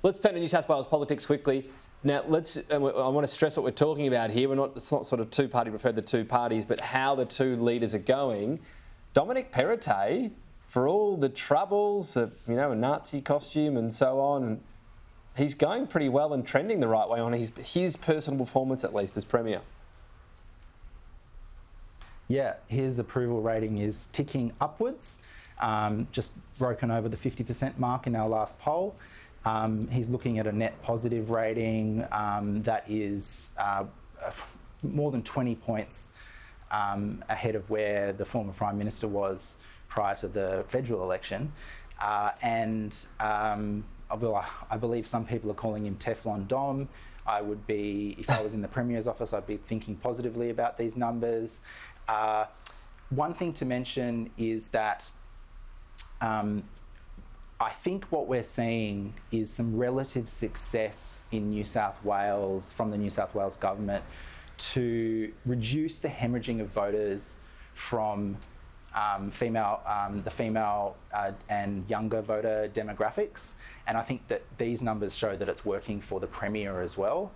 Let's turn to New South Wales politics quickly. Now, I want to stress what we're talking about here. It's not sort of two-party preferred, the two parties, but how the two leaders are going. Dominic Perrottet, for all the troubles of, a Nazi costume and so on, he's going pretty well and trending the right way on his personal performance, at least, as Premier. Yeah, his approval rating is ticking upwards, just broken over the 50% mark in our last poll. He's looking at a net positive rating that is more than 20 points ahead of where the former Prime Minister was prior to the federal election. I believe some people are calling him Teflon Don. If I was in the Premier's office, I'd be thinking positively about these numbers. One thing to mention is that I think what we're seeing is some relative success in New South Wales from the New South Wales government to reduce the hemorrhaging of voters from the female and younger voter demographics. And I think that these numbers show that it's working for the Premier as well.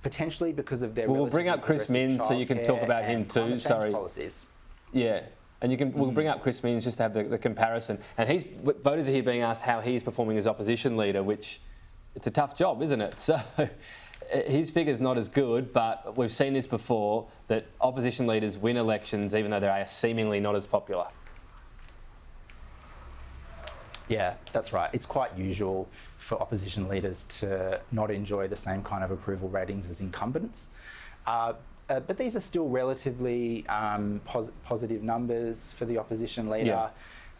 Potentially because of their we'll bring up Chris Minns so you can talk about him too. Sorry. Policies. Yeah. And we'll bring up Chris Minns just to have the comparison. And voters are here being asked how he's performing as opposition leader, which it's a tough job, isn't it? So his figure's not as good, but we've seen this before, that opposition leaders win elections even though they are seemingly not as popular. Yeah, that's right. It's quite usual for opposition leaders to not enjoy the same kind of approval ratings as incumbents. But these are still relatively positive numbers for the opposition leader.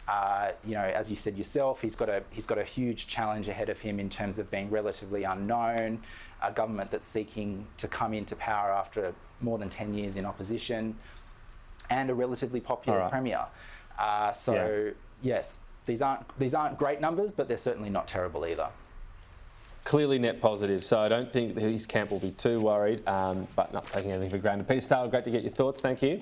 Yeah. As you said yourself, he's got a huge challenge ahead of him in terms of being relatively unknown, a government that's seeking to come into power after more than 10 years in opposition, and a relatively popular Premier. Yes, these aren't great numbers, but they're certainly not terrible either. Clearly net positive, so I don't think his camp will be too worried, but not taking anything for granted. Peter Stahel, great to get your thoughts. Thank you.